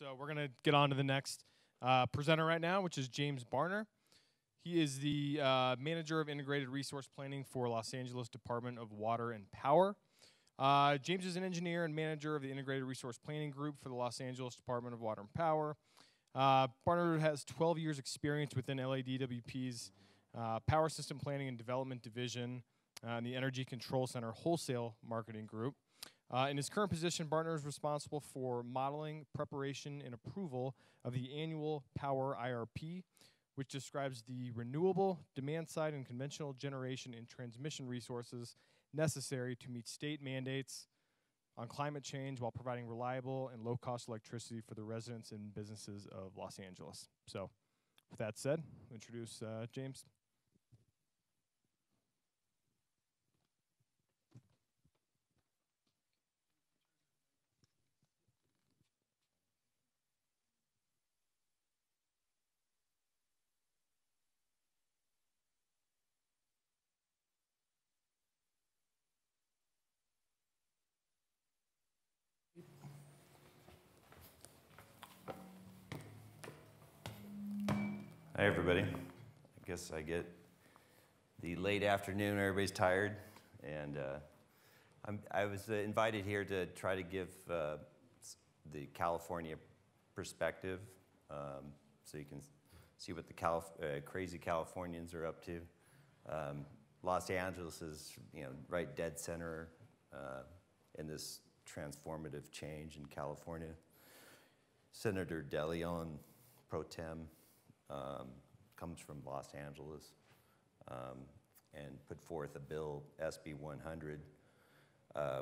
So we're going to get on to the next presenter right now, which is James Barner. He is the Manager of Integrated Resource Planning for Los Angeles Department of Water and Power. James is an engineer and manager of the Integrated Resource Planning Group for the Los Angeles Department of Water and Power. Barner has 12 years experience within LADWP's Power System Planning and Development Division and the Energy Control Center Wholesale Marketing Group. In his current position, Barner is responsible for modeling, preparation, and approval of the annual Power IRP, which describes the renewable, demand-side, and conventional generation and transmission resources necessary to meet state mandates on climate change while providing reliable and low-cost electricity for the residents and businesses of Los Angeles. So, with that said, I'll introduce James. Hi, everybody. I guess I get the late afternoon, everybody's tired, and I was invited here to try to give the California perspective so you can see what the crazy Californians are up to. Los Angeles is, right dead center in this transformative change in California. Senator DeLeon, pro tem, comes from Los Angeles and put forth a bill, SB 100,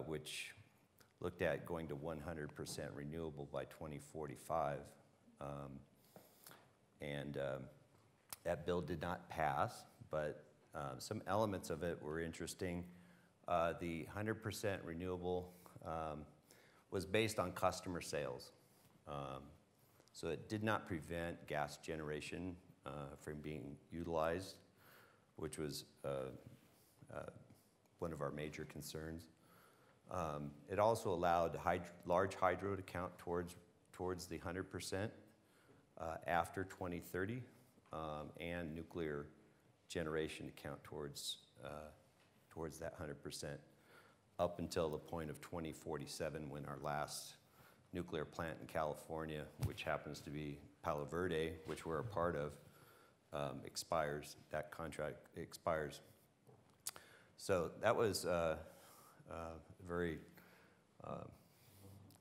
which looked at going to 100% renewable by 2045. That bill did not pass, but some elements of it were interesting. The 100% renewable was based on customer sales. So it did not prevent gas generation from being utilized, which was one of our major concerns. It also allowed large hydro to count towards the 100% after 2030, and nuclear generation to count towards that 100% up until the point of 2047, when our last nuclear plant in California, which happens to be Palo Verde, which we're a part of, expires. That contract expires. So that was very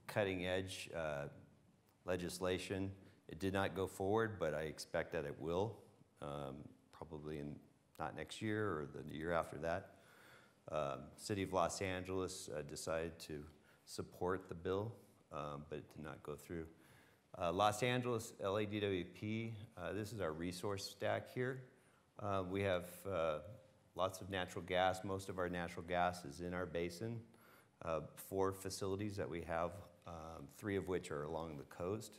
cutting edge legislation. It did not go forward, but I expect that it will, probably not next year or the year after that. City of Los Angeles decided to support the bill, but it did not go through. Los Angeles, LADWP, this is our resource stack here. We have lots of natural gas. Most of our natural gas is in our basin. 4 facilities that we have, 3 of which are along the coast.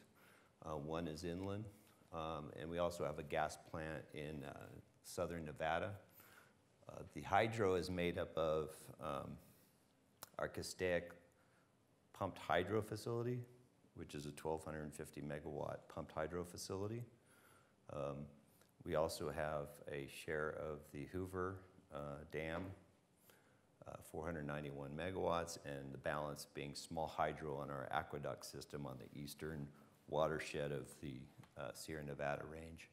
1 is inland. And we also have a gas plant in southern Nevada. The hydro is made up of our Castaic pumped hydro facility, which is a 1,250 megawatt pumped hydro facility. We also have a share of the Hoover Dam, 491 megawatts, and the balance being small hydro on our aqueduct system on the eastern watershed of the Sierra Nevada range.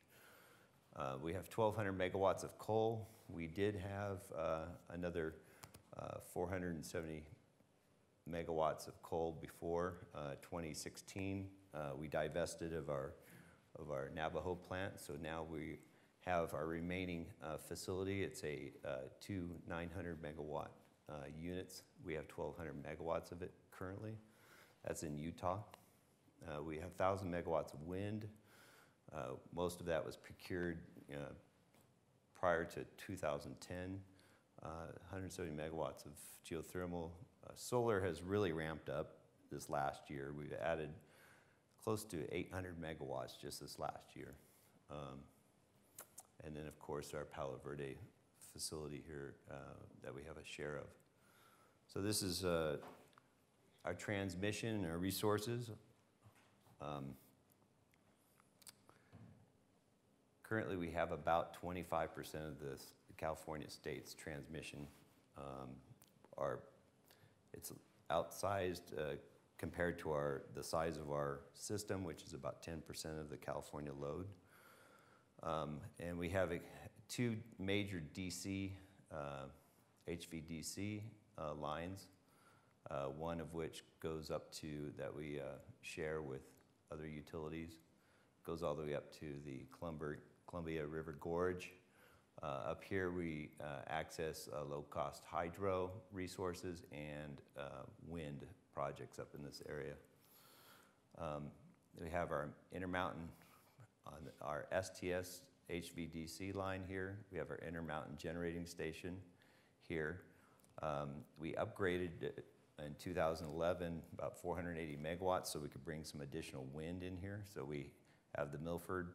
We have 1,200 megawatts of coal. We did have another 470 megawatts of coal before 2016. We divested of our Navajo plant, so now we have our remaining facility. It's a 2 900 megawatt units. We have 1,200 megawatts of it currently. That's in Utah. We have 1,000 megawatts of wind. Most of that was procured prior to 2010. 170 megawatts of geothermal. Solar has really ramped up this last year. We've added close to 800 megawatts just this last year. And then, of course, our Palo Verde facility here that we have a share of. So this is our transmission and our resources. Currently, we have about 25% of the California state's transmission. It's outsized compared to the size of our system, which is about 10% of the California load. And we have two major DC, HVDC lines, one of which goes up to, that we share with other utilities, goes all the way up to the Columbia River Gorge. Up here we access low-cost hydro resources and wind projects up in this area. We have our Intermountain, on our STS HVDC line here. We have our Intermountain generating station here. We upgraded in 2011 about 480 megawatts so we could bring some additional wind in here. So we have the Milford,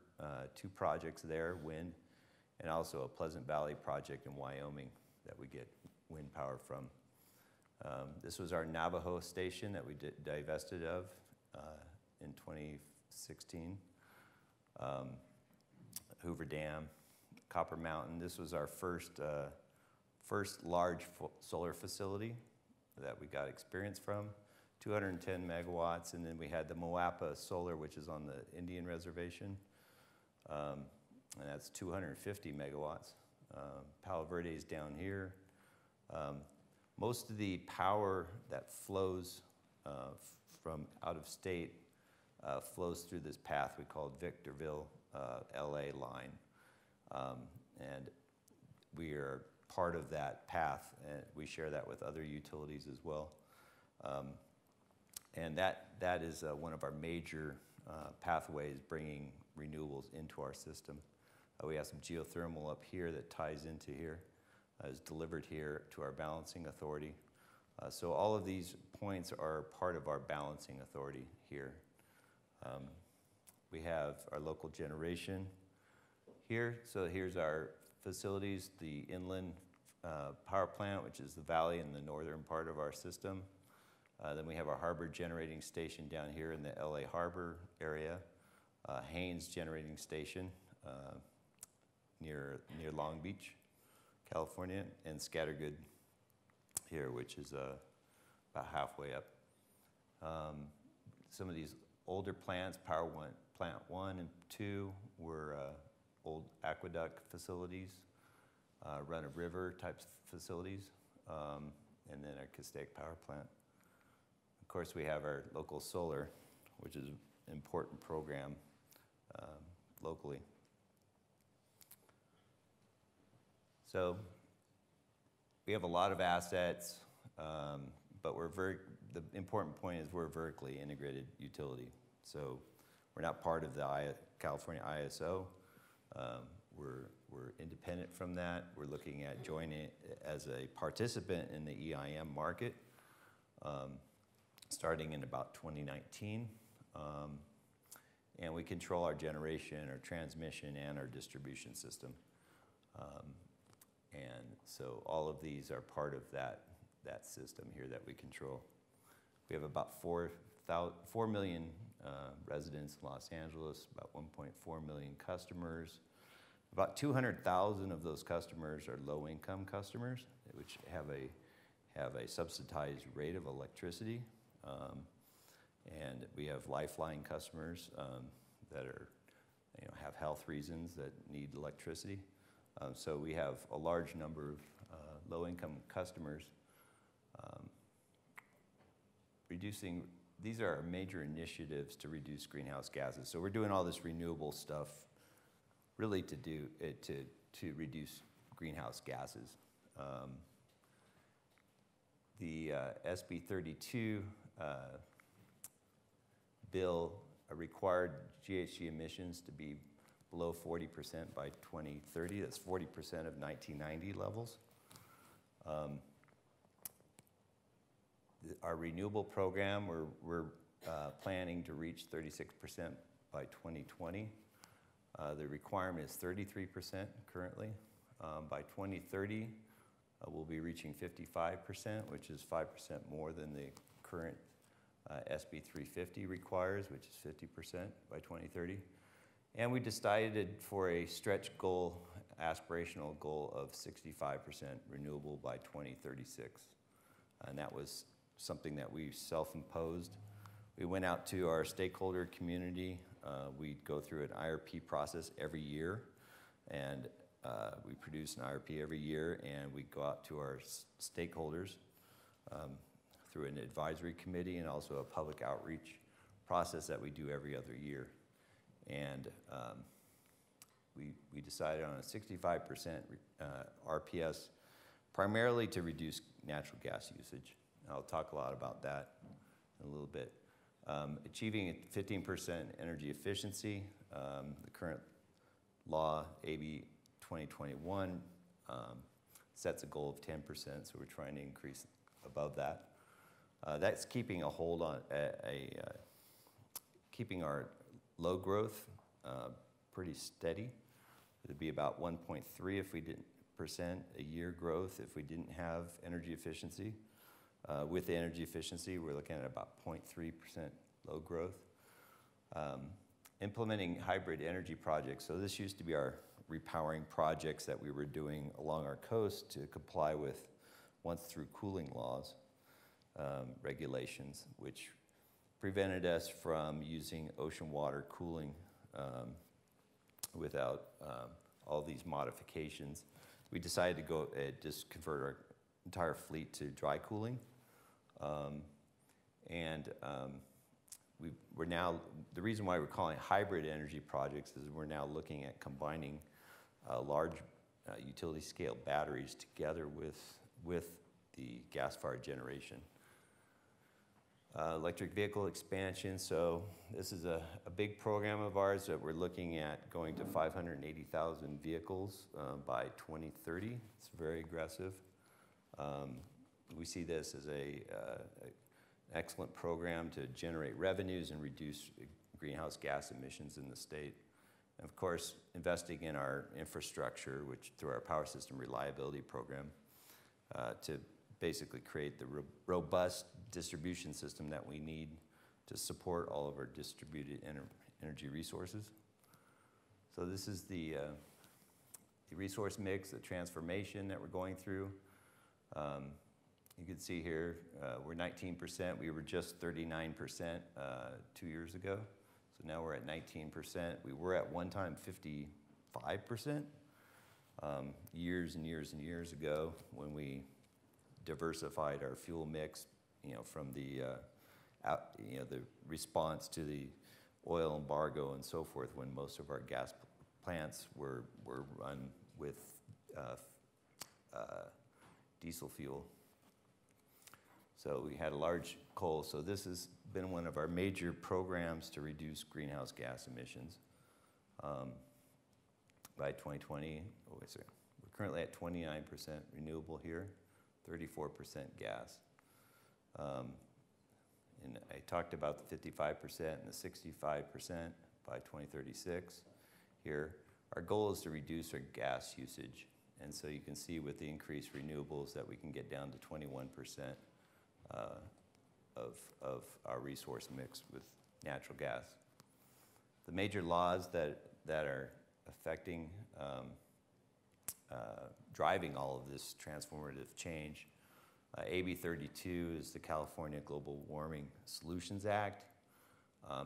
two projects there, wind, and also a Pleasant Valley project in Wyoming that we get wind power from. This was our Navajo station that we divested of in 2016. Hoover Dam, Copper Mountain. This was our first large solar facility that we got experience from, 210 megawatts. And then we had the Moapa Solar, which is on the Indian Reservation, and that's 250 megawatts. Palo Verde is down here. Most of the power that flows from out of state flows through this path we call Victorville, LA line. And we are part of that path, and we share that with other utilities as well. And that is one of our major pathways bringing renewables into our system. We have some geothermal up here that ties into here, is delivered here to our balancing authority. So all of these points are part of our balancing authority here. We have our local generation here. So here's our facilities, the inland power plant, which is the valley in the northern part of our system. Then we have our harbor generating station down here in the LA Harbor area, Haynes generating station near Long Beach, California, and Scattergood here, which is about halfway up. Some of these older plants, Plant 1 and 2 were old aqueduct facilities, run-of-river type facilities, and then our Castaic power plant. Of course, we have our local solar, which is an important program locally. So we have a lot of assets, but the important point is we're a vertically integrated utility. So we're not part of the California ISO. We're independent from that. We're looking at joining as a participant in the EIM market, starting in about 2019. And we control our generation, our transmission, and our distribution system. And so all of these are part of that system here that we control. We have about 4 million residents in Los Angeles, about 1.4 million customers. About 200,000 of those customers are low-income customers, which have a subsidized rate of electricity. And we have lifeline customers that are, have health reasons that need electricity. So we have a large number of low-income customers. These are our major initiatives to reduce greenhouse gases. So we're doing all this renewable stuff really to reduce greenhouse gases. The SB 32 bill required GHG emissions to be below 40% by 2030. That's 40% of 1990 levels. Our renewable program, we're planning to reach 36% by 2020. The requirement is 33% currently. By 2030, we'll be reaching 55%, which is 5% more than the current SB 350 requires, which is 50% by 2030. And we decided for a stretch goal, aspirational goal of 65% renewable by 2036. And that was something that we self-imposed. We went out to our stakeholder community. We go through an IRP process every year, and we produce an IRP every year, and we go out to our stakeholders through an advisory committee and also a public outreach process that we do every other year. And we decided on a 65% RPS, primarily to reduce natural gas usage. And I'll talk a lot about that in a little bit. Achieving a 15% energy efficiency. The current law, AB 2021, sets a goal of 10%, so we're trying to increase above that. That's keeping a hold on keeping our load growth pretty steady. It'd be about 1.3 if we didn't percent a year growth if we didn't have energy efficiency. With the energy efficiency, we're looking at about 0.3% load growth. Implementing hybrid energy projects. So this used to be our repowering projects that we were doing along our coast to comply with once-through cooling laws, regulations, which prevented us from using ocean water cooling without all these modifications. We decided to go just convert our entire fleet to dry cooling. We're now, the reason why we're calling it hybrid energy projects is we're now looking at combining large utility scale batteries together with the gas-fired generation. Electric vehicle expansion. So this is a big program of ours that we're looking at going to 580,000 vehicles by 2030. It's very aggressive. We see this as an excellent program to generate revenues and reduce greenhouse gas emissions in the state. And of course, investing in our infrastructure, which through our power system reliability program, to basically create the robust distribution system that we need to support all of our distributed energy resources. So this is the resource mix, the transformation that we're going through. You can see here, we're 19%. We were just 39% 2 years ago. So now we're at 19%. We were at one time 55% years and years and years ago when we diversified our fuel mix, from the the response to the oil embargo and so forth, when most of our gas plants were run with diesel fuel. So we had a large coal. So this has been one of our major programs to reduce greenhouse gas emissions. By 2020, we're currently at 29% renewable here, 34% gas. And I talked about the 55% and the 65% by 2036 here. Our goal is to reduce our gas usage. And so you can see with the increased renewables that we can get down to 21% of our resource mix with natural gas. The major laws that are affecting, driving all of this transformative change. AB 32 is the California Global Warming Solutions Act.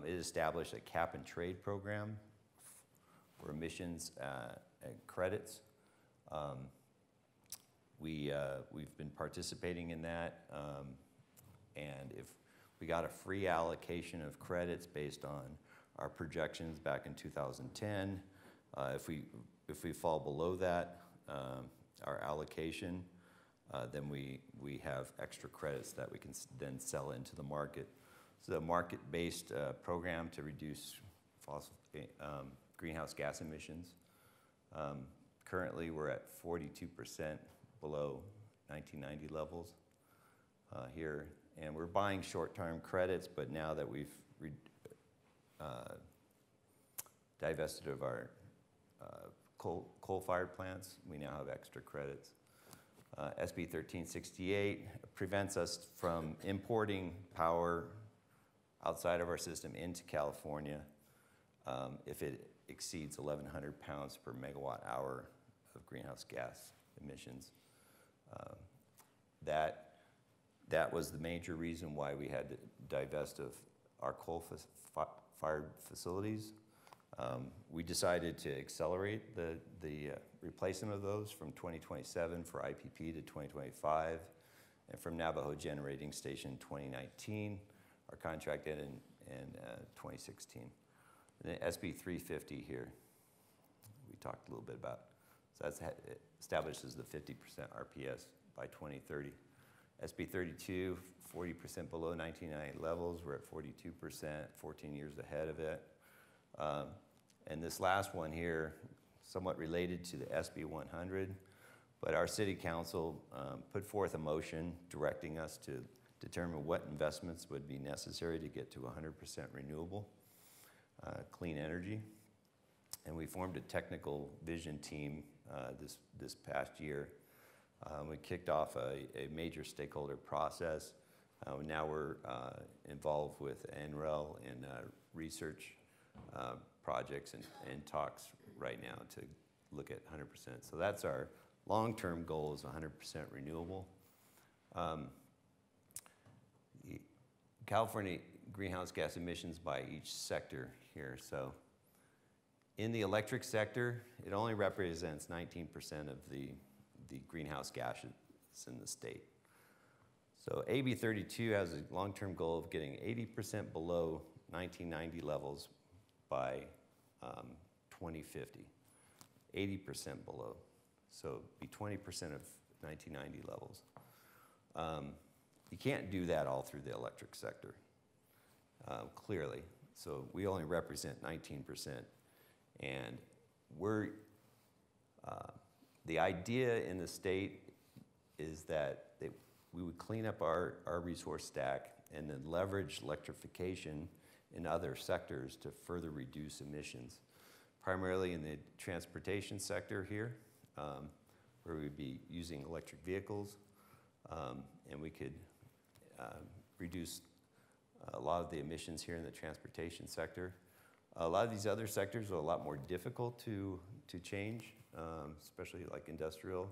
It established a cap and trade program for emissions and credits. We've been participating in that, and if we got a free allocation of credits based on our projections back in 2010, if we fall below that, our allocation, then we have extra credits that we can then sell into the market. So a market-based program to reduce greenhouse gas emissions. Currently, we're at 42% below 1990 levels here. And we're buying short-term credits, but now that we've divested of our coal-fired plants, we now have extra credits. SB 1368 prevents us from importing power outside of our system into California if it exceeds 1,100 pounds per megawatt hour of greenhouse gas emissions. That was the major reason why we had to divest of our coal-fired facilities. We decided to accelerate the replacement of those from 2027 for IPP to 2025, and from Navajo Generating Station 2019. Our contract ended in 2016. And then SB 350 here, we talked a little bit about. So that establishes the 50% RPS by 2030. SB 32, 40% below 1990 levels. We're at 42%, 14 years ahead of it. And this last one here, somewhat related to the SB 100, but our city council put forth a motion directing us to determine what investments would be necessary to get to 100% renewable, clean energy. And we formed a technical vision team this past year. We kicked off a major stakeholder process. Now we're involved with NREL in research projects and talks right now to look at 100%. So that's our long-term goal, is 100% renewable. California greenhouse gas emissions by each sector here. So in the electric sector, it only represents 19% of the greenhouse gases in the state. So AB 32 has a long-term goal of getting 80% below 1990 levels by 2050. 80% below. So be 20% of 1990 levels. You can't do that all through the electric sector, clearly. So we only represent 19%. And the idea in the state is that we would clean up our resource stack and then leverage electrification in other sectors to further reduce emissions, primarily in the transportation sector here, where we'd be using electric vehicles, and we could reduce a lot of the emissions here in the transportation sector. A lot of these other sectors are a lot more difficult to change, especially like industrial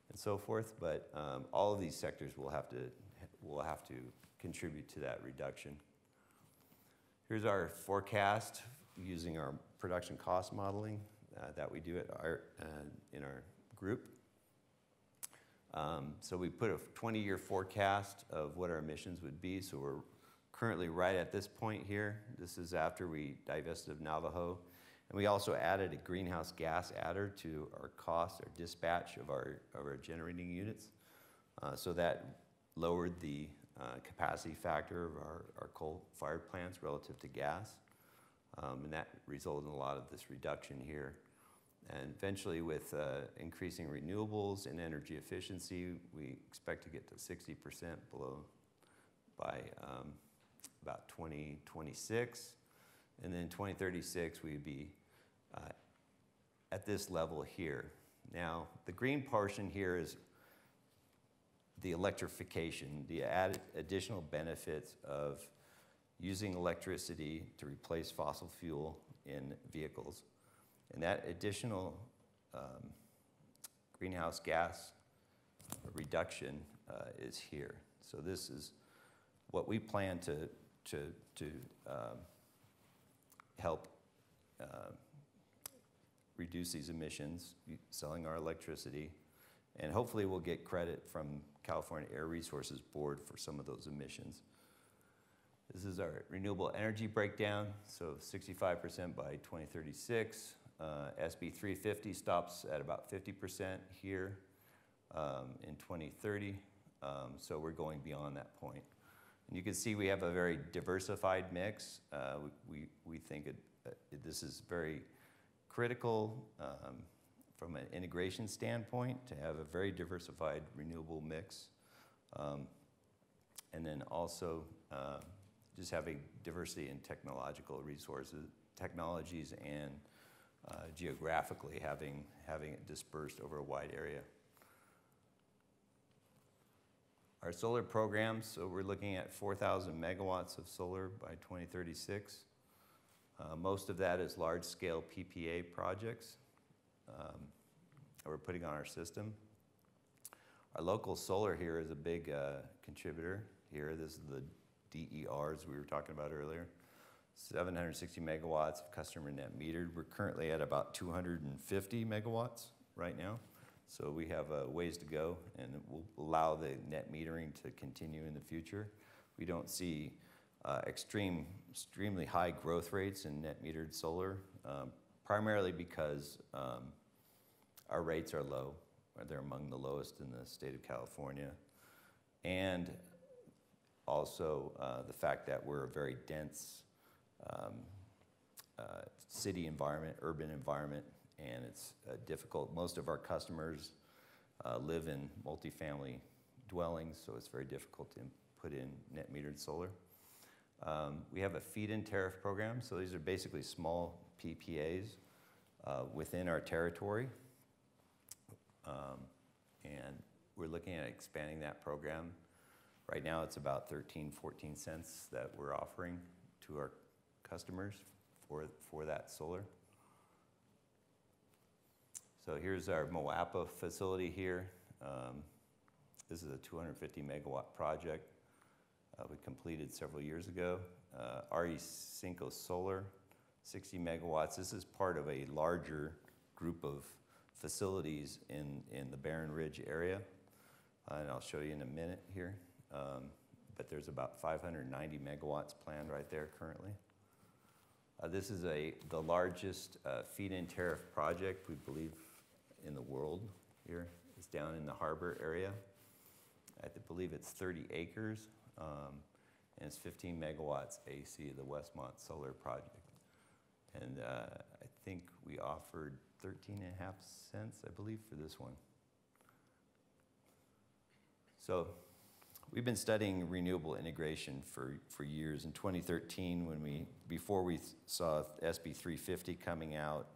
and so forth, but all of these sectors will have to contribute to that reduction. Here's our forecast using our production cost modeling that we do in our group. So we put a 20-year forecast of what our emissions would be. So we're currently right at this point here. This is after we divested of Navajo. And we also added a greenhouse gas adder to our cost, our dispatch of our generating units. So that lowered the capacity factor of our coal-fired plants relative to gas. And that resulted in a lot of this reduction here. And eventually, with increasing renewables and energy efficiency, we expect to get to 60% below by about 2026. And then 2036, we'd be at this level here. Now, the green portion here is the electrification, the additional benefits of using electricity to replace fossil fuel in vehicles. And that additional greenhouse gas reduction is here. So this is what we plan to help reduce these emissions, selling our electricity, and hopefully we'll get credit from California Air Resources Board for some of those emissions. This is our renewable energy breakdown, so 65% by 2036. SB 350 stops at about 50% here in 2030, so we're going beyond that point. And you can see we have a very diversified mix. We think this is very critical from an integration standpoint to have a very diversified renewable mix. And then also just having diversity in technological resources, technologies, and geographically having it dispersed over a wide area. Our solar program, so we're looking at 4,000 megawatts of solar by 2036. Most of that is large-scale PPA projects that we're putting on our system. Our local solar here is a big contributor here. This is the DERs we were talking about earlier. 760 megawatts of customer net metered. We're currently at about 250 megawatts right now. So we have a ways to go, and it will allow the net metering to continue in the future. We don't see extremely high growth rates in net metered solar, primarily because our rates are low. They're among the lowest in the state of California. And also the fact that we're a very dense city environment, urban environment, and it's difficult. Most of our customers live in multifamily dwellings, so it's very difficult to put in net metered solar. We have a feed-in tariff program, so these are basically small PPAs within our territory. And we're looking at expanding that program. Right now it's about 13, 14 cents that we're offering to our customers for that solar. So here's our Moapa facility here. This is a 250 megawatt project we completed several years ago. RE5 Solar, 60 megawatts. This is part of a larger group of facilities in the Barren Ridge area. And I'll show you in a minute here. But there's about 590 megawatts planned right there currently. This is the largest feed-in tariff project, we believe, in the world here. It's down in the harbor area. I believe it's 30 acres, and it's 15 megawatts AC, the Westmont solar project. And I think we offered 13.5 cents, I believe, for this one. So we've been studying renewable integration for years. In 2013, before we saw SB 350 coming out,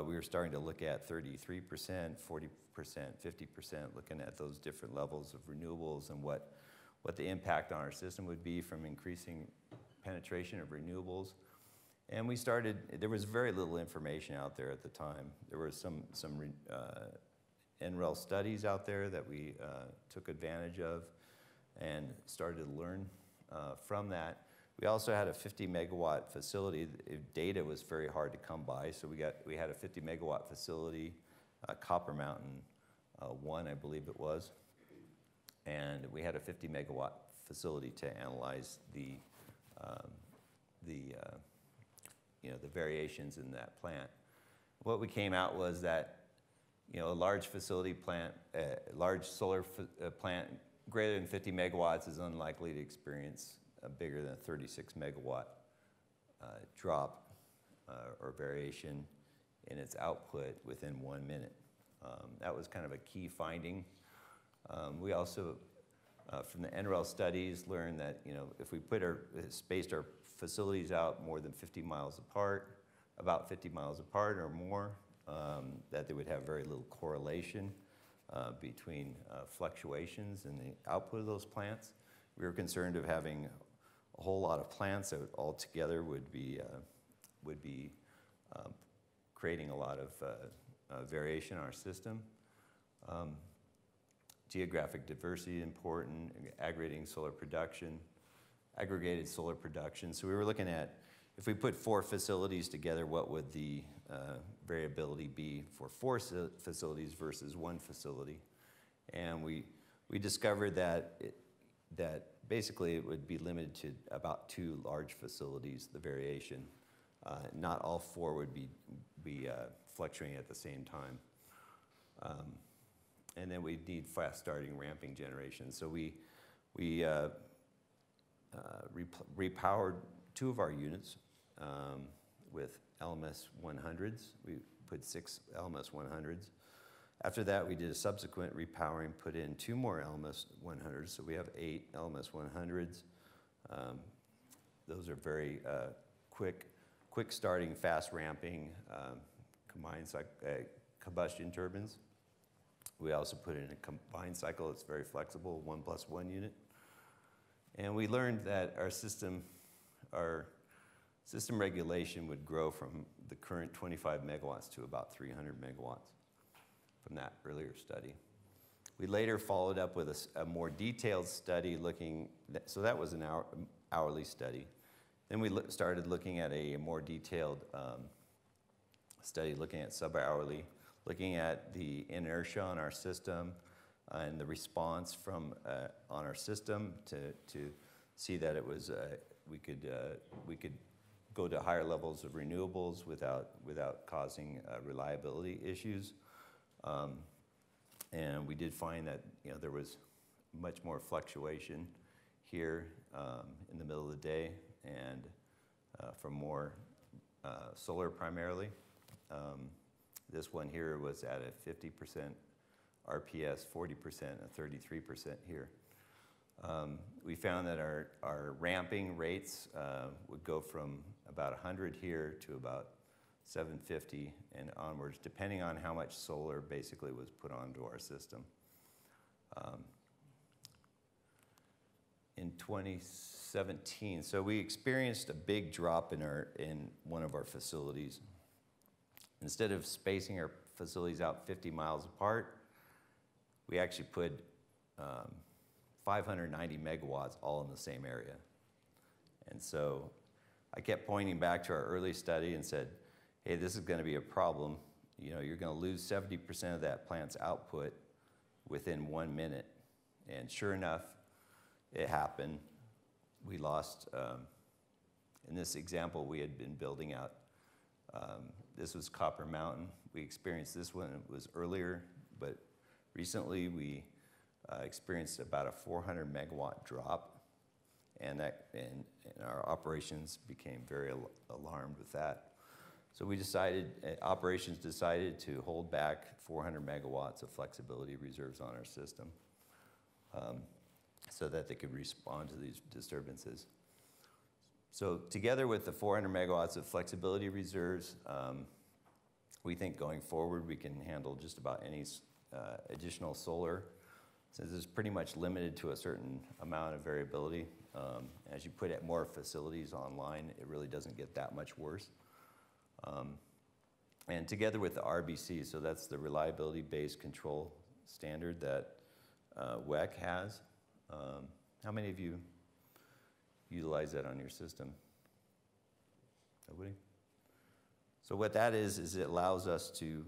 we were starting to look at 33%, 40%, 50%, looking at those different levels of renewables and what the impact on our system would be from increasing penetration of renewables. And we started, there was very little information out there at the time. There were some NREL studies out there that we took advantage of and started to learn from that. We also had a 50 megawatt facility. Data was very hard to come by, so we had a 50 megawatt facility, Copper Mountain 1, I believe it was, and we had a 50 megawatt facility to analyze the variations in that plant. What we came out was that a large facility plant, large solar plant greater than 50 megawatts is unlikely to experience a bigger than 36 megawatt drop or variation in its output within 1 minute. That was kind of a key finding. We also, from the NREL studies, learned that if we spaced our facilities out more than 50 miles apart, about 50 miles apart or more, that they would have very little correlation between fluctuations in the output of those plants. We were concerned of having a whole lot of plants that altogether would be creating a lot of variation in our system. Geographic diversity important, aggregated solar production. So we were looking at, if we put 4 facilities together, what would the variability be for 4 facilities versus 1 facility? And we discovered that basically it would be limited to about 2 large facilities, the variation. Not all 4 would be fluctuating at the same time. And then we need fast starting ramping generation. So we repowered 2 of our units with LMS 100s. We put 6 LMS 100s. After that, we did a subsequent repowering, put in 2 more LMS 100s. So we have 8 LMS 100s. Those are very quick starting, fast ramping combined combustion turbines. We also put in a combined cycle. It's very flexible, 1+1 unit. And we learned that our system regulation would grow from the current 25 megawatts to about 300 megawatts from that earlier study. We later followed up with a more detailed study so that was an hourly study. Then we started looking at a more detailed study, looking at sub-hourly, looking at the inertia on our system and the response from on our system to see that it was we could go to higher levels of renewables without causing reliability issues. And we did find that there was much more fluctuation here in the middle of the day and from more solar primarily. This one here was at a 50% RPS, 40%, and 33% here. We found that our ramping rates would go from about 100 here to about 750 and onwards, depending on how much solar basically was put onto our system. In 2017, so we experienced a big drop in one of our facilities. Instead of spacing our facilities out 50 miles apart, we actually put 590 megawatts all in the same area. And so I kept pointing back to our early study and said, hey, this is going to be a problem. You're going to lose 70% of that plant's output within 1 minute. And sure enough, it happened. We lost, in this example, we had been building out. This was Copper Mountain. We experienced this one, it was earlier, but recently we experienced about a 400 megawatt drop, and our operations became very alarmed with that. So operations decided to hold back 400 megawatts of flexibility reserves on our system so that they could respond to these disturbances. So together with the 400 megawatts of flexibility reserves, we think going forward we can handle just about any additional solar, since it's pretty much limited to a certain amount of variability. As you put more facilities online, it really doesn't get that much worse. And together with the RBC, so that's the reliability-based control standard that WEC has. How many of you utilize that on your system? Nobody? So what that is it allows us to,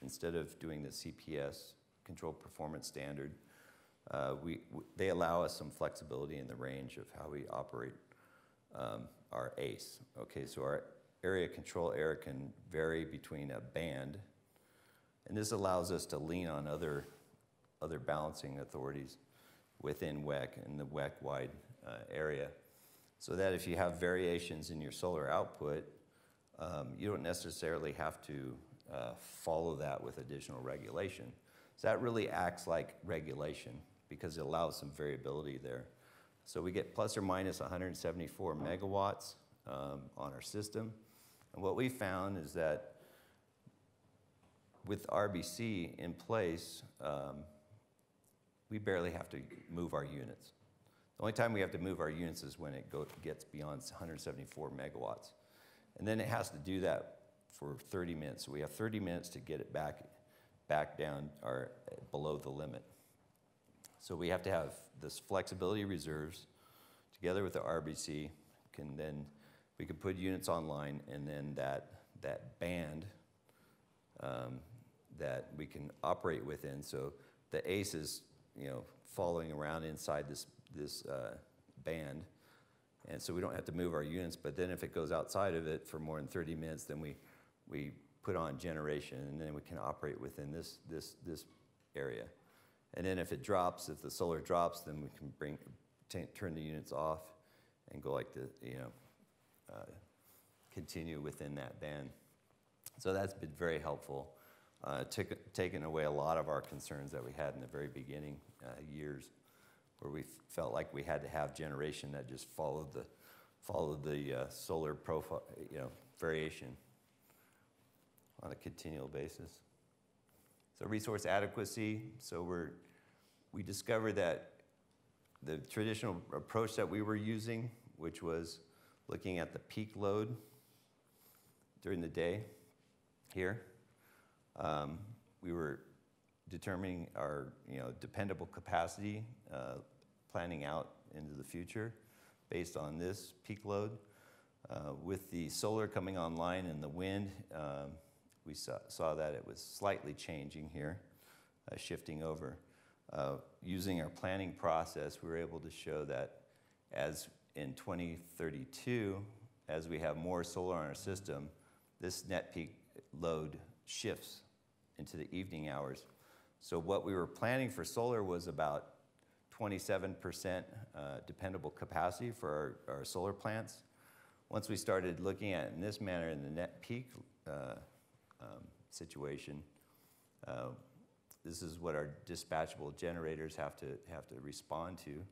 instead of doing the CPS, Control Performance Standard, they allow us some flexibility in the range of how we operate our ACE. Okay, so our area control error can vary between a band, and this allows us to lean on other balancing authorities within WEC and the WEC-wide area, so that if you have variations in your solar output, you don't necessarily have to follow that with additional regulation. So that really acts like regulation because it allows some variability there. So we get plus or minus 174 megawatts on our system. And what we found is that with RBC in place, we barely have to move our units. The only time we have to move our units is when it gets beyond 174 megawatts. And then it has to do that for 30 minutes. So we have 30 minutes to get it back down or below the limit. So we have to have this flexibility reserves together with the RBC. We can put units online, and then that band that we can operate within. So the ACE is following around inside this band, and so we don't have to move our units. But then if it goes outside of it for more than 30 minutes, then we put on generation, and then we can operate within this area. And then if it drops, if the solar drops, then we can turn the units off and go like continue within that band. So that's been very helpful, taken away a lot of our concerns that we had in the very beginning years, where we felt like we had to have generation that just followed the solar profile, variation on a continual basis. So resource adequacy, so we discovered that the traditional approach that we were using, which was looking at the peak load during the day here, we were determining our dependable capacity, planning out into the future based on this peak load. With the solar coming online and the wind, we saw that it was slightly changing here, shifting over. Using our planning process, we were able to show that as in 2032, as we have more solar on our system, this net peak load shifts into the evening hours. So what we were planning for solar was about 27% dependable capacity for our solar plants. Once we started looking at it in this manner in the net peak situation, this is what our dispatchable generators have to respond to.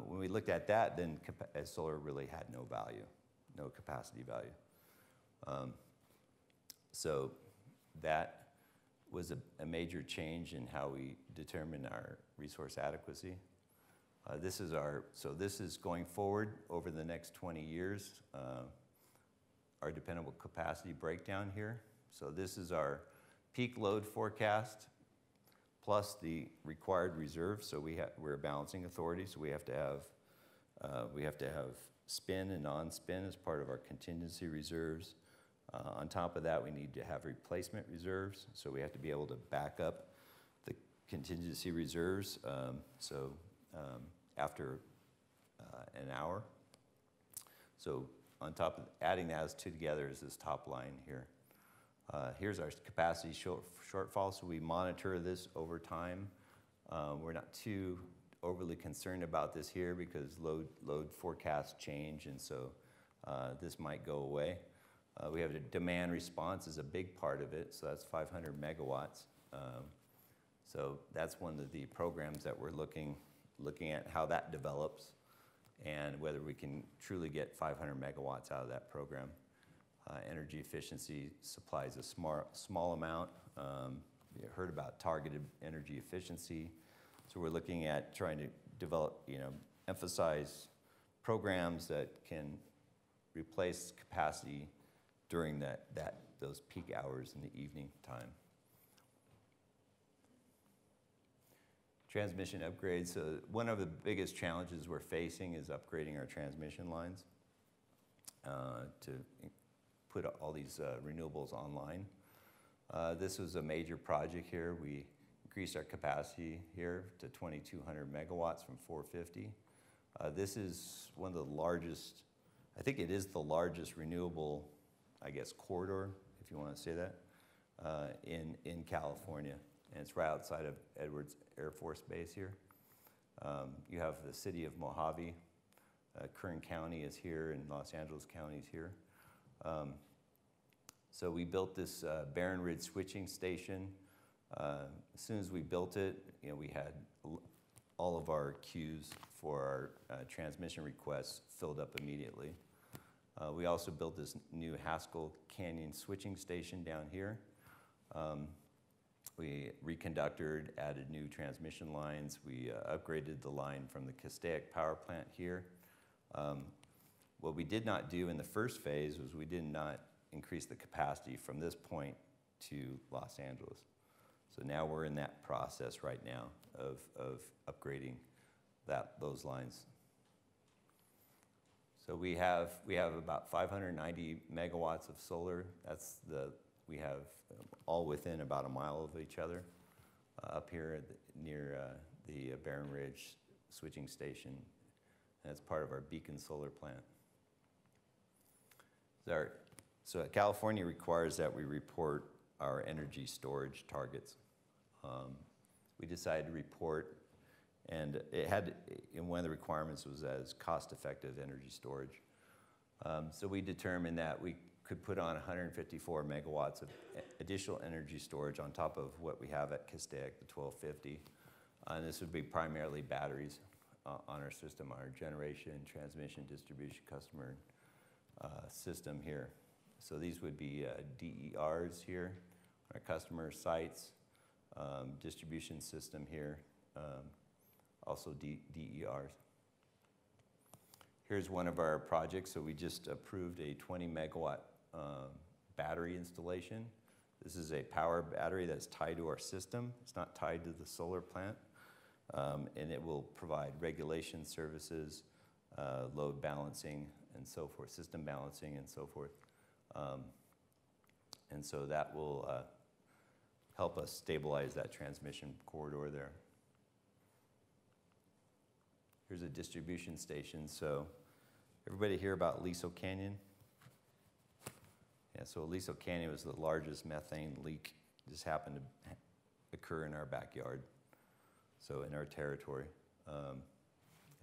When we looked at that, then solar really had no value, no capacity value. So that was a major change in how we determine our resource adequacy. This is going forward over the next 20 years, our dependable capacity breakdown here. So this is our peak load forecast plus the required reserves. So we're a balancing authority, so we have to have spin and non-spin as part of our contingency reserves. On top of that, we need to have replacement reserves, so we have to be able to back up the contingency reserves. After an hour. So on top of adding those two together is this top line here. Here's our capacity shortfall, so we monitor this over time. We're not too overly concerned about this here because load forecasts change, and so this might go away. We have a demand response is a big part of it, so that's 500 megawatts. So that's one of the programs that we're looking at how that develops and whether we can truly get 500 megawatts out of that program. Energy efficiency supplies a small amount. You heard about targeted energy efficiency. So we're looking at trying to develop, emphasize programs that can replace capacity during those peak hours in the evening time. Transmission upgrades. So one of the biggest challenges we're facing is upgrading our transmission lines to put all these renewables online. This was a major project here. We increased our capacity here to 2,200 megawatts from 450. This is one of the largest, I think it is the largest renewable, corridor, if you want to say that, in California. And it's right outside of Edwards Air Force Base here. You have the city of Mojave. Kern County is here, and Los Angeles County is here. So we built this Barron Ridge switching station. As soon as we built it, we had all of our queues for our transmission requests filled up immediately. We also built this new Haskell Canyon switching station down here. We reconductored, added new transmission lines. We upgraded the line from the Castaic power plant here. What we did not do in the first phase was we did not increase the capacity from this point to Los Angeles. So now we're in that process right now of upgrading those lines. So we have about 590 megawatts of solar. We have all within about a mile of each other up here near the Barron Ridge switching station. And that's part of our Beacon solar plant. So California requires that we report our energy storage targets. We decided to report, and one of the requirements was as cost-effective energy storage. So we determined that we could put on 154 megawatts of additional energy storage on top of what we have at Castaic, the 1250. And this would be primarily batteries on our system, our generation, transmission, distribution, customer system here. So these would be DERs here, our customer sites. distribution system here, also DERs. Here's one of our projects. So we just approved a 20 megawatt battery installation. This is a power battery that's tied to our system. It's not tied to the solar plant. And it will provide regulation services, load balancing, and so forth, system balancing, and so forth. And so that will help us stabilize that transmission corridor there. Here's a distribution station. So everybody hear about Aliso Canyon? Yeah, so Aliso Canyon was the largest methane leak. Just happened to occur in our backyard, so in our territory.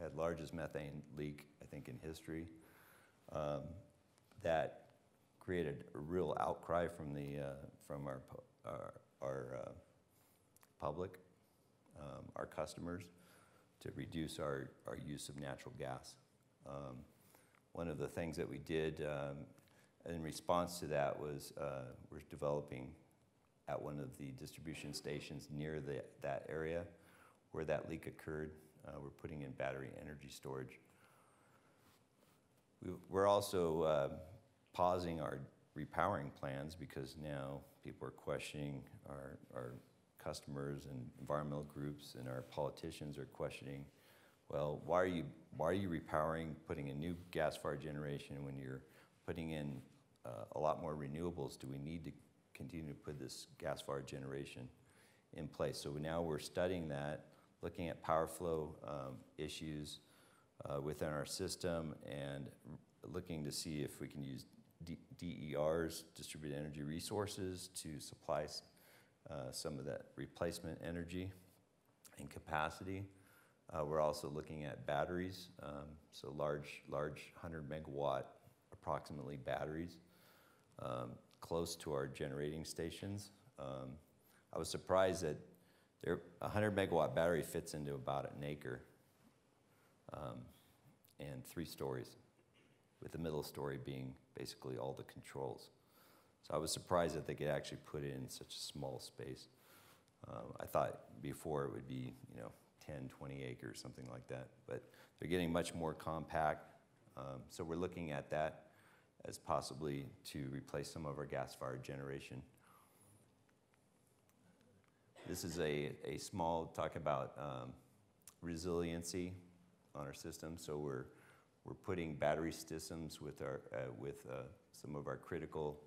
Had largest methane leak, I think, in history. That created a real outcry from our public, our customers, to reduce our use of natural gas. One of the things that we did in response to that was we're developing at one of the distribution stations near that area where that leak occurred. We're putting in battery energy storage. We're also pausing our repowering plans because now people are questioning, our customers and environmental groups and our politicians are questioning, well, why are you repowering, putting in new gas-fired generation when you're putting in a lot more renewables? Do we need to continue to put this gas-fired generation in place? So now we're studying that, looking at power flow issues within our system, and looking to see if we can use DERs, distributed energy resources, to supply some of that replacement energy and capacity. We're also looking at batteries, so large 100 megawatt approximately batteries close to our generating stations. I was surprised that a 100 megawatt battery fits into about an acre and 3 stories, with the middle story being basically all the controls. So I was surprised that they could actually put it in such a small space. I thought before it would be, 10, 20 acres, something like that, but they're getting much more compact. So we're looking at that as possibly to replace some of our gas-fired generation. This is a small talk about resiliency on our system. So we're putting battery systems with some of our critical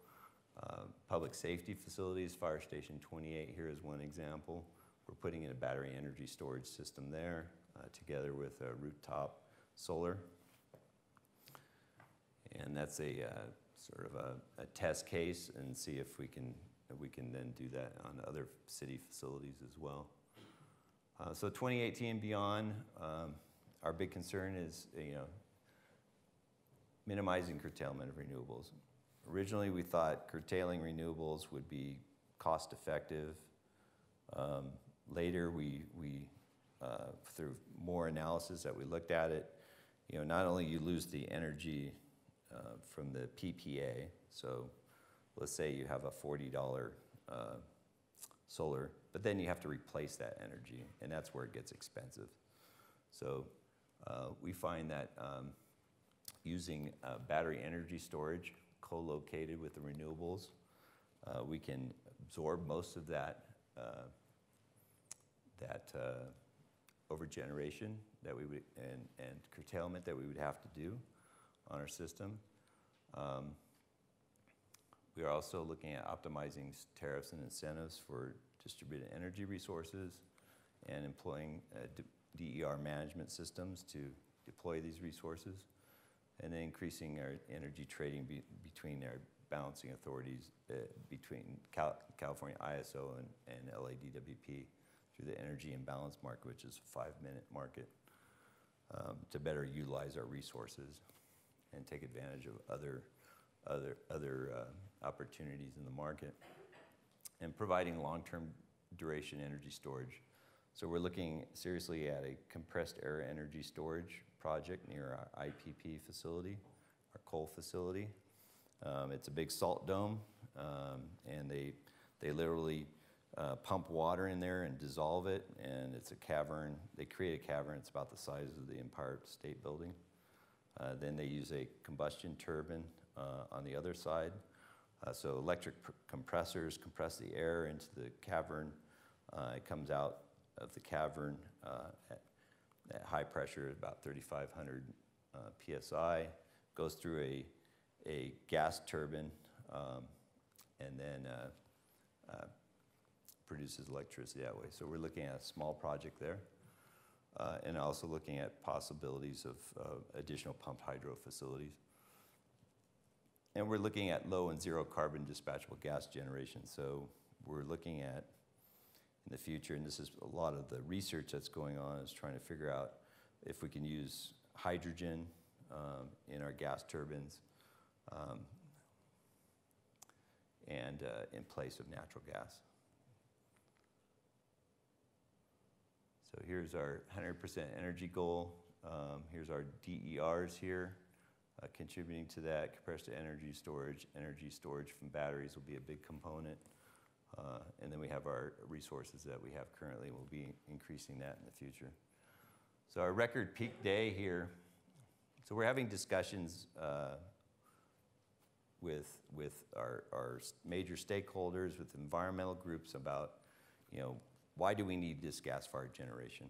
public safety facilities. Fire Station 28 here is one example. We're putting in a battery energy storage system there, together with a rooftop solar. And that's a sort of a test case, and see if we can then do that on other city facilities as well. So 2018 and beyond, our big concern is minimizing curtailment of renewables. Originally, we thought curtailing renewables would be cost effective. Later, we through more analysis that we looked at it, not only you lose the energy from the PPA, so let's say you have a $40 solar, but then you have to replace that energy, and that's where it gets expensive. So we find that using battery energy storage co-located with the renewables, we can absorb most of that overgeneration that we would and curtailment that we would have to do on our system. We are also looking at optimizing tariffs and incentives for distributed energy resources and employing DER management systems to deploy these resources, and then increasing our energy trading between our balancing authorities, between California ISO and LADWP through the energy imbalance market, which is a 5-minute market, to better utilize our resources and take advantage of other opportunities in the market, and providing long-term duration energy storage. So we're looking seriously at a compressed air energy storage project near our IPP facility, our coal facility. It's a big salt dome, and they literally pump water in there and dissolve it, and it's a cavern. They create a cavern. It's about the size of the Empire State Building. Then they use a combustion turbine on the other side. So electric compressors compress the air into the cavern. It comes out of the cavern at high pressure, about 3,500 PSI, goes through a gas turbine, and then produces electricity that way. So we're looking at a small project there, and also looking at possibilities of additional pumped hydro facilities. And we're looking at low and zero carbon dispatchable gas generation. So we're looking at, in the future, and this is a lot of the research that's going on, is trying to figure out if we can use hydrogen in our gas turbines and in place of natural gas. So here's our 100% energy goal. Here's our DERs here, contributing to that. Compressed energy storage from batteries will be a big component. And then we have our resources that we have currently. We'll be increasing that in the future. So our record peak day here. So we're having discussions with our major stakeholders, with environmental groups about, why do we need this gas-fired generation?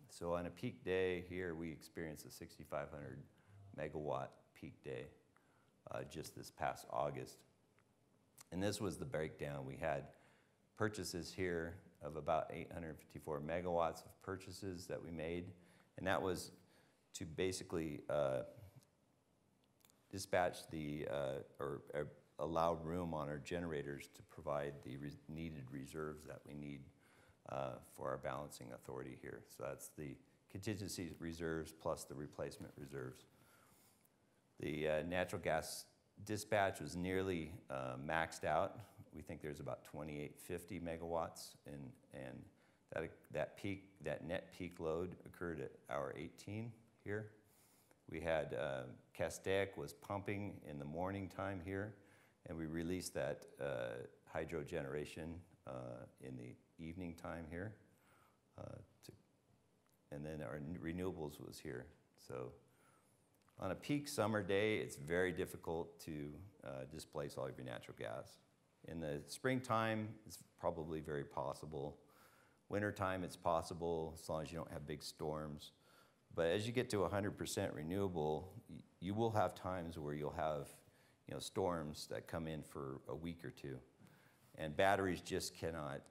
So on a peak day here, we experienced a 6,500 megawatt peak day just this past August. And this was the breakdown. We had purchases here of about 854 megawatts of purchases that we made. And that was to basically dispatch or allow room on our generators to provide the needed reserves that we need for our balancing authority here. So that's the contingency reserves plus the replacement reserves. The natural gas dispatch was nearly maxed out. We think there's about 2,850 megawatts, and that net peak load occurred at hour 18 here. We had Castaic was pumping in the morning time here, and we released that hydro generation in the evening time here. And then our renewables was here. So on a peak summer day, it's very difficult to displace all of your natural gas. In the springtime, it's probably very possible. Wintertime, it's possible as long as you don't have big storms. But as you get to 100% renewable, you will have times where you'll have storms that come in for a week or two. And batteries just cannot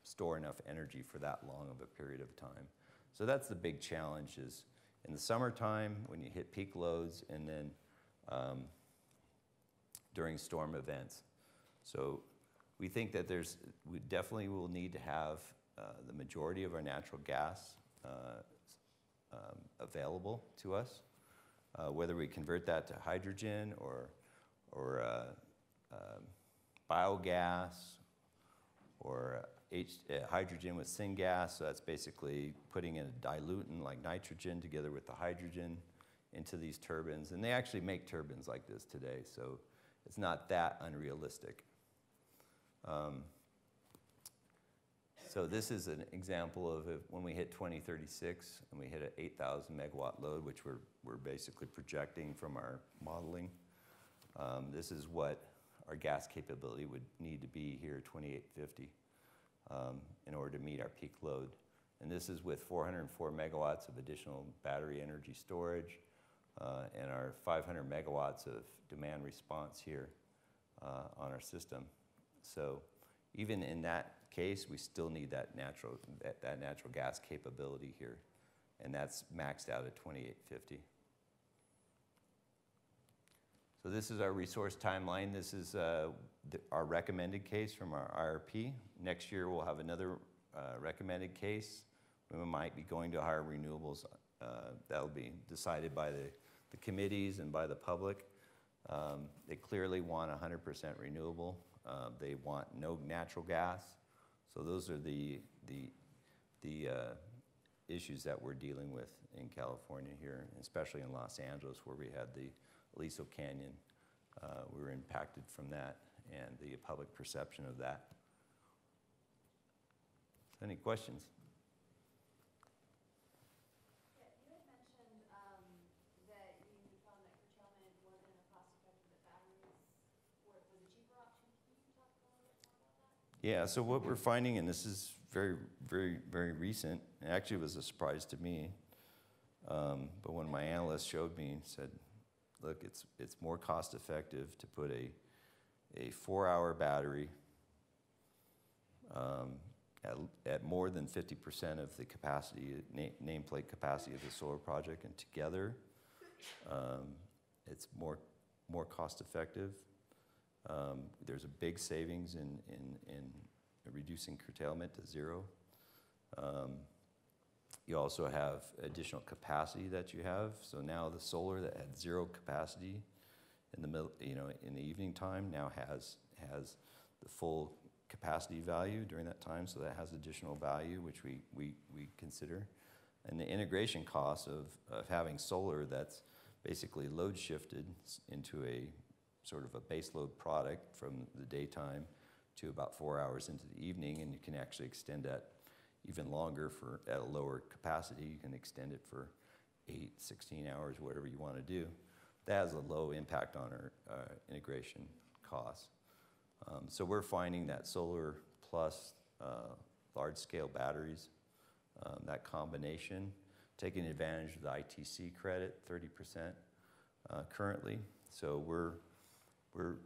store enough energy for that long of a period of time. So that's the big challenge, is in the summertime when you hit peak loads, and then during storm events. So we think that we definitely will need to have the majority of our natural gas available to us, whether we convert that to hydrogen or biogas or hydrogen with syngas. So that's basically putting in a diluent like nitrogen together with the hydrogen into these turbines. And they actually make turbines like this today, so it's not that unrealistic. So this is an example of when we hit 2036 and we hit an 8,000 megawatt load, which we're basically projecting from our modeling. This is what our gas capability would need to be here, 2,850, in order to meet our peak load. And this is with 404 megawatts of additional battery energy storage and our 500 megawatts of demand response here on our system. So even in that case, we still need that natural gas capability here, and that's maxed out at 2,850. So this is our resource timeline. This is our recommended case from our IRP. Next year we'll have another recommended case. We might be going to higher renewables. That'll be decided by the committees and by the public. They clearly want 100% renewable. They want no natural gas. So those are the issues that we're dealing with in California here, especially in Los Angeles, where we had the Aliso Canyon. We were impacted from that and the public perception of that. Any questions? Yeah, you had mentioned that you found that curtailment wasn't a cost-effective, that batteries was a cheaper option. Can you talk a little bit more about that? Yeah, so what we're finding, and this is very, very, very recent, and actually it was a surprise to me, but when my analyst showed me, said, look, it's more cost-effective to put a 4-hour battery at more than 50% of the capacity, nameplate capacity of the solar project, and together, it's more cost-effective. There's a big savings in reducing curtailment to zero. You also have additional capacity that you have. So now the solar that had zero capacity in the middle, in the evening time, now has the full capacity value during that time. So that has additional value, which we consider. And the integration costs of having solar that's basically load shifted into a sort of a base load product from the daytime to about 4 hours into the evening, and you can actually extend that even longer at a lower capacity. You can extend it for 8, 16 hours, whatever you want to do. That has a low impact on our integration costs. So we're finding that solar plus large-scale batteries, that combination, taking advantage of the ITC credit, 30% currently. So we're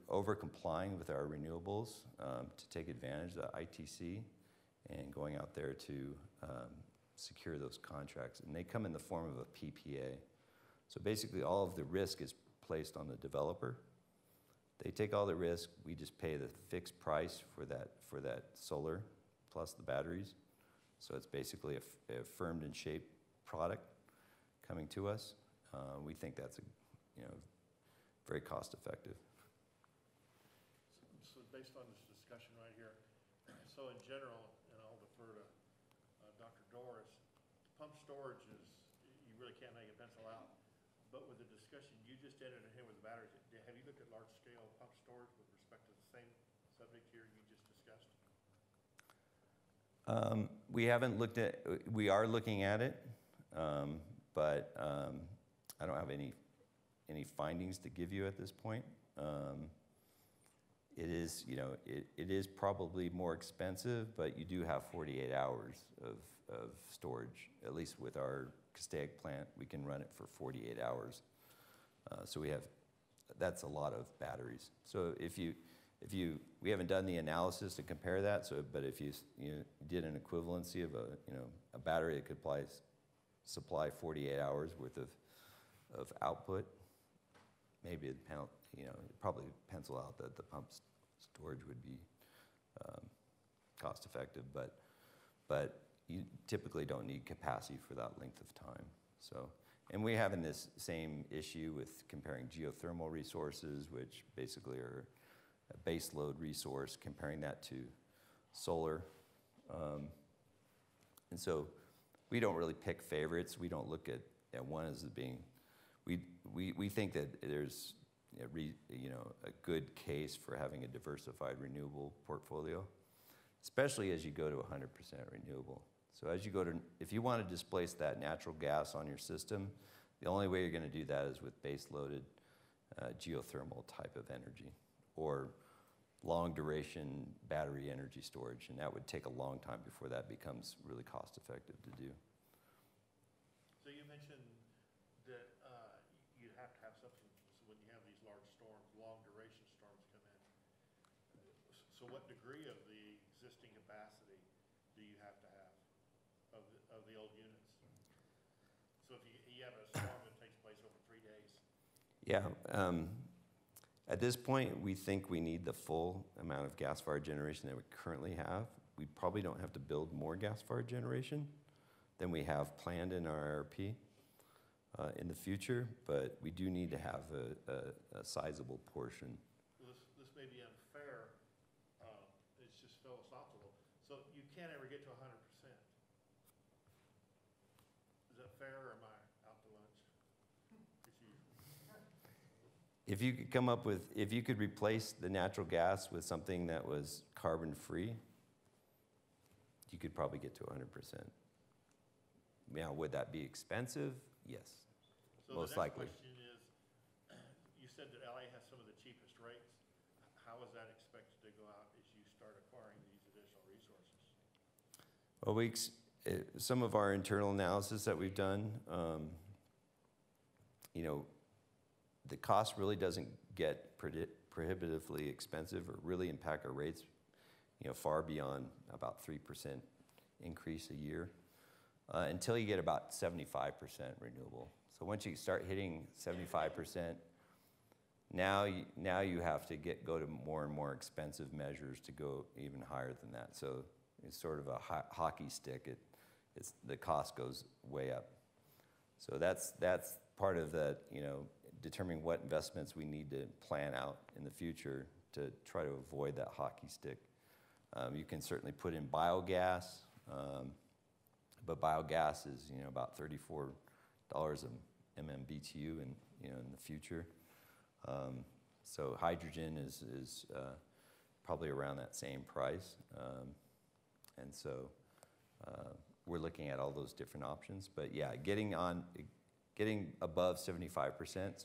over-complying with our renewables to take advantage of the ITC and going out there to secure those contracts. And they come in the form of a PPA. So basically all of the risk is placed on the developer. They take all the risk, we just pay the fixed price for that solar plus the batteries. So it's basically a firmed and shaped product coming to us. We think that's very cost effective. So based on this discussion right here, so in general, and I'll defer to Dr. Doris, pump storage is, you really can't make a pencil out. But with the discussion you just entered in here with the batteries, have you looked at large-scale pump storage with respect to the same subject here you just discussed? We haven't looked at, we are looking at it, but I don't have any findings to give you at this point. It is, it is probably more expensive, but you do have 48 hours of storage. At least with our Castaic plant, we can run it for 48 hours. So that's a lot of batteries. So we haven't done the analysis to compare that. So, but if you did an equivalency of a battery that could supply 48 hours worth of output, maybe it'd probably pencil out that the pump storage would be cost effective, but you typically don't need capacity for that length of time. So, and we're having this same issue with comparing geothermal resources, which basically are a base load resource, comparing that to solar. And so we don't really pick favorites. We don't look at one as being, we think that there's a good case for having a diversified renewable portfolio, especially as you go to 100% renewable. So as you if you want to displace that natural gas on your system, the only way you're going to do that is with base-loaded geothermal type of energy or long-duration battery energy storage, and that would take a long time before that becomes really cost-effective to do. So you mentioned that you have to have something when you have these large storms, long-duration storms come in. So what degree of the existing capacity do you have to have of the old units? So if you have a storm that takes place over 3 days. Yeah. At this point, we think we need the full amount of gas-fired generation that we currently have. We probably don't have to build more gas-fired generation than we have planned in our IRP in the future, but we do need to have a sizable portion. Well, this may be unfair. It's just philosophical. So you can't ever get to 100%. Is that fair, or am I out to lunch? If you could replace the natural gas with something that was carbon-free, you could probably get to 100%. Now, would that be expensive? Yes, So most the next likely. question is, you said that LA has some of the cheapest rates. How is that expected to go out as you start acquiring these additional resources? Well, some of our internal analysis that we've done, you know, the cost really doesn't get prohibitively expensive or really impact our rates, you know, far beyond about 3% increase a year until you get about 75% renewable. So once you start hitting 75%, now you have to go to more and more expensive measures to go even higher than that. So it's sort of a hockey stick. The cost goes way up. So that's part of the, you know, determining what investments we need to plan out in the future to try to avoid that hockey stick. You can certainly put in biogas, but biogas is, you know, about $34 a MMBTU in, you know, in the future. So hydrogen is probably around that same price. And so we're looking at all those different options. But yeah, getting above 75%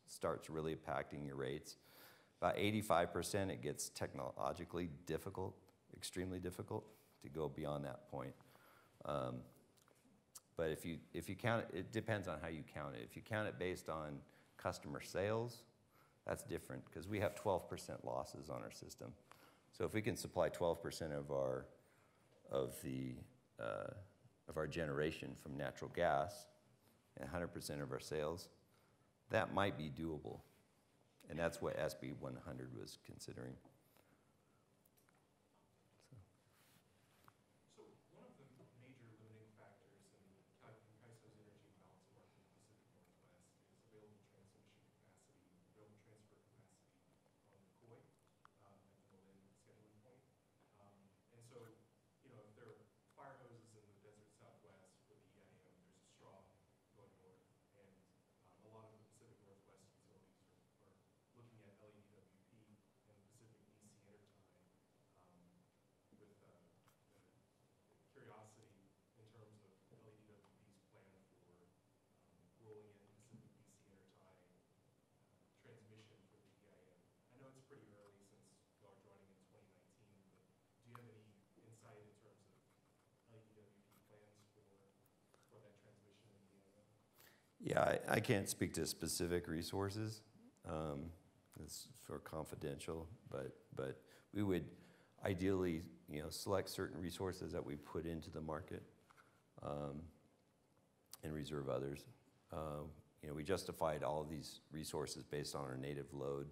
starts really impacting your rates. About 85%, it gets technologically difficult, extremely difficult to go beyond that point. But if you count it, it depends on how you count it. If you count it based on customer sales, that's different because we have 12% losses on our system. So if we can supply 12% of our generation from natural gas and 100% of our sales, that might be doable. And that's what SB 100 was considering. So one of the major limiting factors in calculating CAISO's energy balance market in the Pacific Northwest is available transmission capacity, available transfer capacity on the Coy at the Malin scheduling point. And so, you know, if there are fire hoses in the desert Southwest for the EIM, there's a straw going north. And a lot of the Pacific Northwest utilities are looking at LADWP and the Pacific DC intertie with the curiosity in terms of LADWP's plan for rolling in Pacific DC intertie transmission for the EIM. I know it's pretty early since y'all are joining in 2019, but do you have any insight in terms of LADWP plans for that transmission in the EIM? Yeah, I can't speak to specific resources. It's for confidential, but we would ideally, you know, select certain resources that we put into the market and reserve others. You know, we justified all of these resources based on our native load,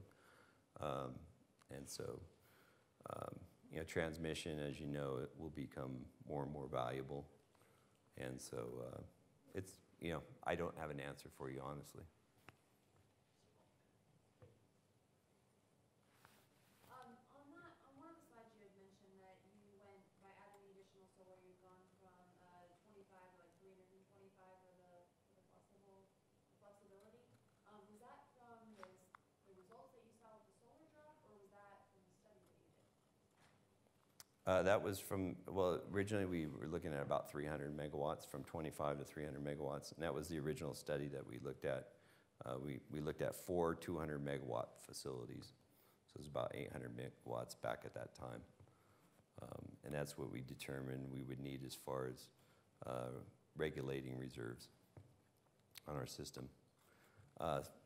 and so you know, transmission, as you know, it will become more and more valuable, and so it's, you know, I don't have an answer for you honestly. On one of the slides you had mentioned that you went, by adding the additional solar, you've gone from 25 to like 325 for the flexibility. Was that from the results that you saw with the solar drop, or was that from the study that you did? That was from, well, originally we were looking at about 300 megawatts, from 25 to 300 megawatts, and that was the original study that we looked at. We looked at 4 200 megawatt facilities, so it was about 800 megawatts back at that time. And that's what we determined we would need as far as regulating reserves on our system.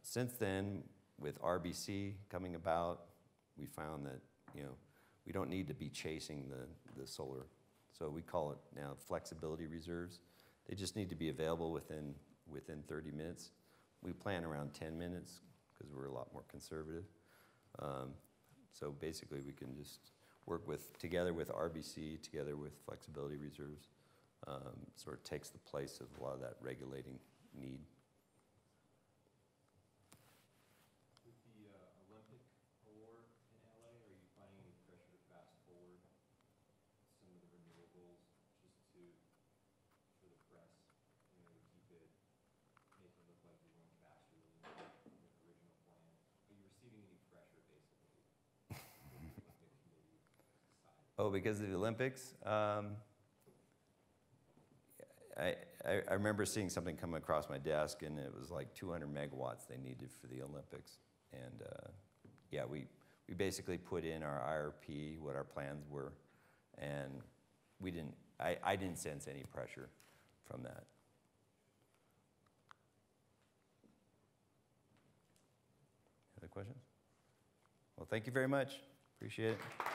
Since then, with RBC coming about, we found that, you know, we don't need to be chasing the solar. So we call it now flexibility reserves. They just need to be available within 30 minutes. We plan around 10 minutes because we're a lot more conservative. So basically we can just work together with RBC, together with flexibility reserves, sort of takes the place of a lot of that regulating need. With the Olympic award in LA, are you finding any pressure to fast forward some of the renewables just for the press, you know, to keep it, make it look like you're going faster than the original plan? Are you receiving any pressure, basically, from the Olympic Committee decided? Oh, because of the Olympics? I remember seeing something come across my desk, and it was like 200 megawatts they needed for the Olympics. And yeah, we basically put in our IRP, what our plans were, and I didn't sense any pressure from that. Other questions? Well, thank you very much. Appreciate it.